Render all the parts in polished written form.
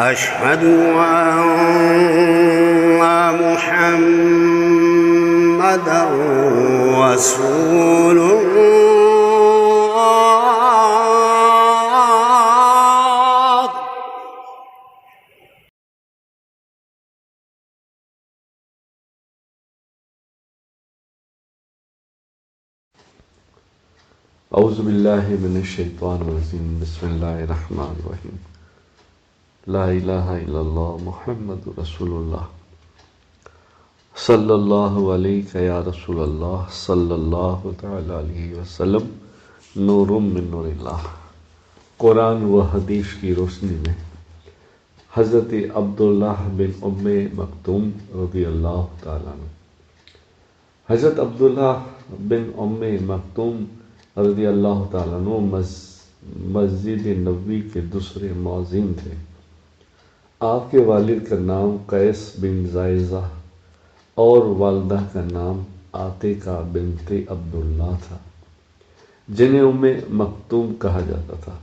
أشهد أن محمدا رسول الله. اعوذ باللہ من الشیطان الرجیم. بسم اللہ الرحمن الرحیم. لا الہ الا اللہ محمد رسول اللہ. صلی اللہ علیہ یا رسول اللہ صلی اللہ تعالی علیہ وسلم. نور من نور اللہ. قرآن و حدیث کی روشنی میں حضرت عبداللہ بن ام مکتوم رضی اللہ تعالیٰ عنہ. حضرت عبداللہ بن ام مکتوم رضی اللہ تعالیٰ عنہ مسجد نبوی کے دوسرے مؤذن تھے. آپ کے والد کا نام قیس بن زائزہ اور والدہ کا نام عاتقہ بنت عبداللہ تھا، جنہیں ام مکتوم کہا جاتا تھا.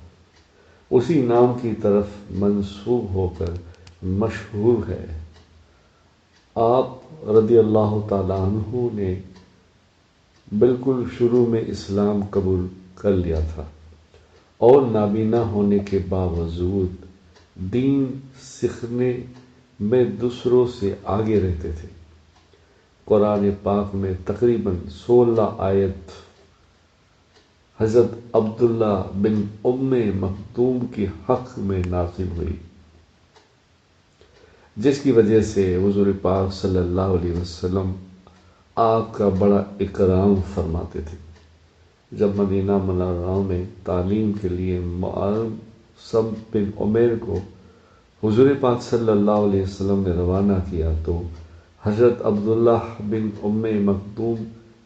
اسی نام کی طرف منسوب ہو کر مشہور ہے. آپ رضی اللہ تعالیٰ عنہ نے بالکل شروع میں اسلام قبول کر لیا تھا اور نابینا ہونے کے باوجود دین سیکھنے میں دوسروں سے آگے رہتے تھے. قرآن پاک میں تقریباً 16 آیت حضرت عبداللہ بن ام مکتوم کے حق میں نازل ہوئی، جس کی وجہ سے حضور پاک صلی اللہ علیہ وسلم آپ کا بڑا اکرام فرماتے تھے. جب مدینہ منورہ میں تعلیم کے لیے مصعب بن عمیر کو حضور پاک صلی اللہ علیہ وسلم نے روانہ کیا تو حضرت عبداللہ بن ام مکتوم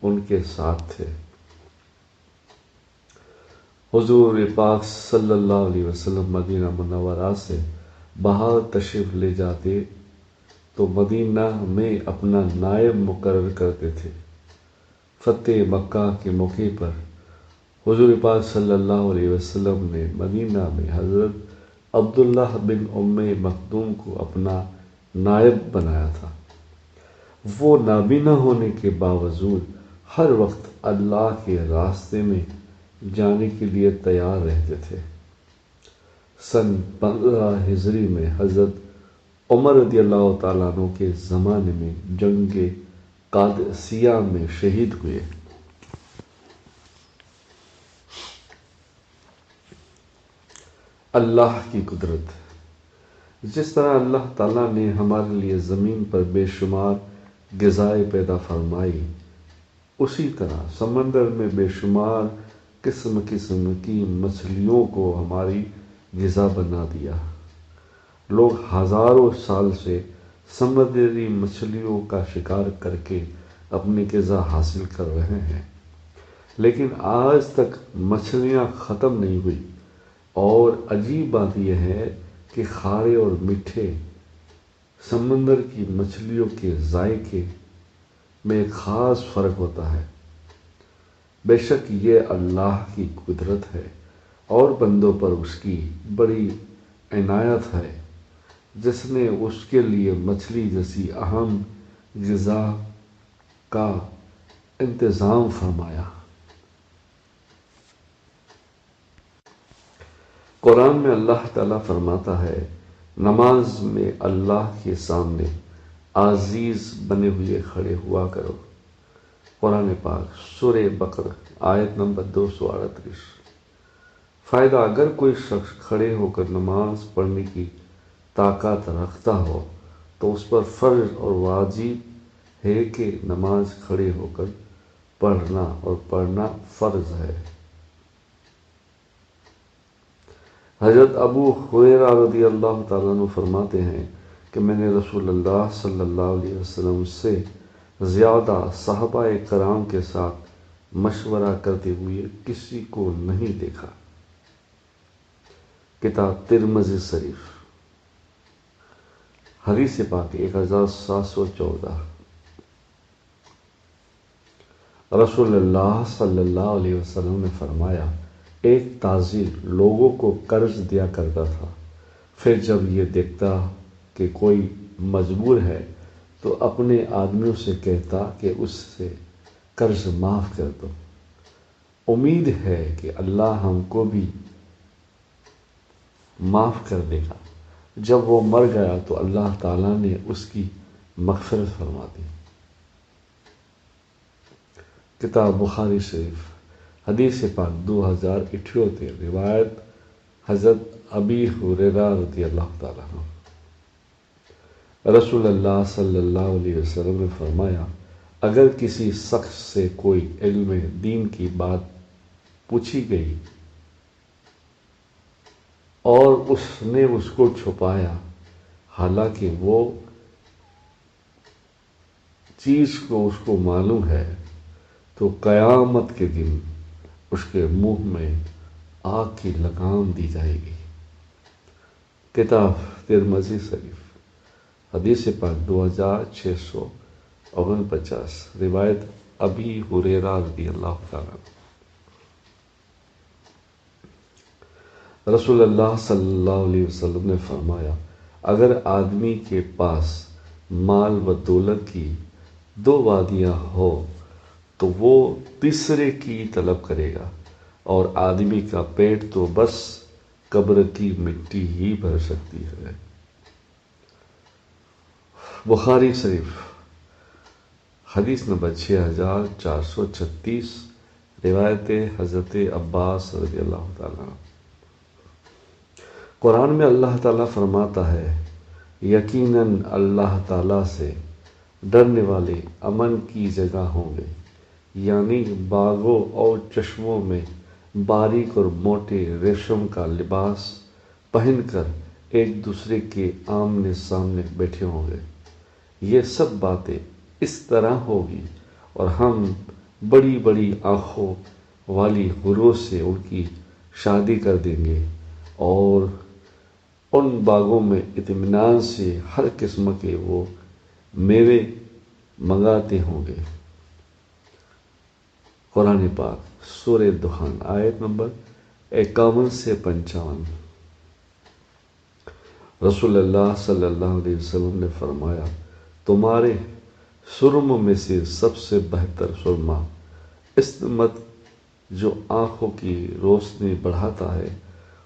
ان کے ساتھ تھے. حضور پاک صلی اللہ علیہ وسلم مدینہ منورہ سے باہر تشریف لے جاتے تو مدینہ میں اپنا نائب مقرر کرتے تھے. فتح مکہ کے موقع پر حضور پاک صلی اللہ علیہ وسلم نے مدینہ میں حضرت عبداللہ بن ام مکتوم کو اپنا نائب بنایا تھا. وہ نابینا ہونے کے باوجود ہر وقت اللہ کے راستے میں جانے کے لیے تیار رہتے تھے. سن 15 ہجری میں حضرت عمر رضی اللہ تعالیٰ عنہ کے زمانے میں جنگ قادسیہ میں شہید ہوئے. اللہ کی قدرت. جس طرح اللہ تعالیٰ نے ہمارے لیے زمین پر بے شمار غذائیں پیدا فرمائی، اسی طرح سمندر میں بے شمار قسم کی مچھلیوں کو ہماری غذا بنا دیا. لوگ ہزاروں سال سے سمندری مچھلیوں کا شکار کر کے اپنی غذا حاصل کر رہے ہیں، لیکن آج تک مچھلیاں ختم نہیں ہوئی. اور عجیب بات یہ ہے کہ کھارے اور میٹھے سمندر کی مچھلیوں کے ذائقے میں ایک خاص فرق ہوتا ہے. بے شک یہ اللہ کی قدرت ہے اور بندوں پر اس کی بڑی عنایت ہے، جس نے اس کے لیے مچھلی جیسی اہم غذا کا انتظام فرمایا. قرآن میں اللہ تعالیٰ فرماتا ہے، نماز میں اللہ کے سامنے عزیز بنے ہوئے کھڑے ہوا کرو. قرآن پاک سورہ بقرہ آیت نمبر 238. فائدہ: اگر کوئی شخص کھڑے ہو کر نماز پڑھنے کی طاقت رکھتا ہو تو اس پر فرض اور واجب ہے کہ نماز کھڑے ہو کر پڑھنا اور پڑھنا فرض ہے. حضرت ابو ہریرہ رضی اللہ تعالیٰ عنہ فرماتے ہیں کہ میں نے رسول اللہ صلی اللہ علیہ وسلم سے زیادہ صحابہ کرام کے ساتھ مشورہ کرتے ہوئے کسی کو نہیں دیکھا. کتاب ترمذی شریف حدیث پاک 1714. رسول اللہ صلی اللہ علیہ وسلم نے فرمایا، ایک تاجر لوگوں کو قرض دیا کرتا تھا. پھر جب یہ دیکھتا کہ کوئی مجبور ہے تو اپنے آدمیوں سے کہتا کہ اس سے قرض معاف کر دو، امید ہے کہ اللہ ہم کو بھی معاف کر دے گا۔ جب وہ مر گیا تو اللہ تعالیٰ نے اس کی مغفرت فرما دی۔ کتاب بخاری شریف، حدیث پاک 2078، روایت حضرت ابی ہریرہ رضی اللہ تعالیٰ عنہ۔ رسول اللہ صلی اللہ علیہ وسلم نے فرمایا، اگر کسی شخص سے کوئی علم دین کی بات پوچھی گئی اور اس نے اس کو چھپایا، حالانکہ وہ چیز کو اس کو معلوم ہے، تو قیامت کے دن اس کے منہ میں آگ کی لگام دی جائے گی۔ کتاب ترمذی شریف، حدیث پاک 2649، روایت ابی ہریرہ رضی اللہ تعالیٰ عنہ۔ رسول اللہ صلی اللہ علیہ وسلم نے فرمایا، اگر آدمی کے پاس مال و دولت کی 2 وادیاں ہو تو وہ تیسرے کی طلب کرے گا، اور آدمی کا پیٹ تو بس قبر کی مٹی ہی بھر سکتی ہے۔ بخاری شریف، حدیث نمبر 6436، روایت حضرت عباس رضی اللہ تعالیٰ عنہ۔ قرآن میں اللہ تعالیٰ فرماتا ہے، یقیناً اللہ تعالیٰ سے ڈرنے والے امن کی جگہ ہوں گے، یعنی باغوں اور چشموں میں باریک اور موٹے ریشم کا لباس پہن کر ایک دوسرے کے آمنے سامنے بیٹھے ہوں گے۔ یہ سب باتیں اس طرح ہوگی اور ہم بڑی بڑی آنکھوں والی حوروں سے ان کی شادی کر دیں گے، اور ان باغوں میں اطمینان سے ہر قسم کے وہ میوے منگاتے ہوں گے۔ قرآن پاک، سورہ دخان، آیت نمبر 51 سے 55۔ رسول اللہ صلی اللہ علیہ وسلم نے فرمایا، تمہارے سرموں میں سے سب سے بہتر سرما استمت جو آنکھوں کی روشنی بڑھاتا ہے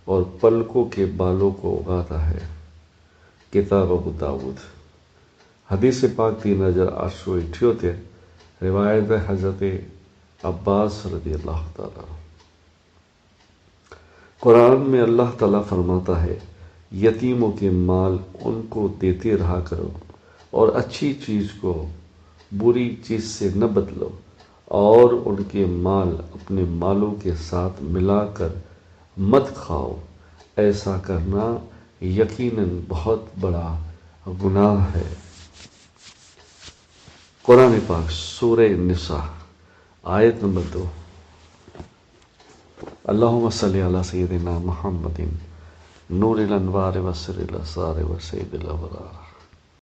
اور پلکوں کے بالوں کو اگاتا ہے۔ کتاب ابو داؤد، حدیث پاک 3878، روایت حضرت عباس رضی اللہ تعالیٰ عنہ۔ قرآن میں اللہ تعالیٰ فرماتا ہے، یتیموں کے مال ان کو دیتے رہا کرو، اور اچھی چیز کو بری چیز سے نہ بدلو، اور ان کے مال اپنے مالوں کے ساتھ ملا کر مت کھاؤ، ایسا کرنا یقیناً بہت بڑا گناہ ہے۔ قرآن پاک، سورہ نساء، آیت نمبر 2۔ اللہم صلی علی سیدنا محمد نور الانوار و سر الاسرار و سید الابرار۔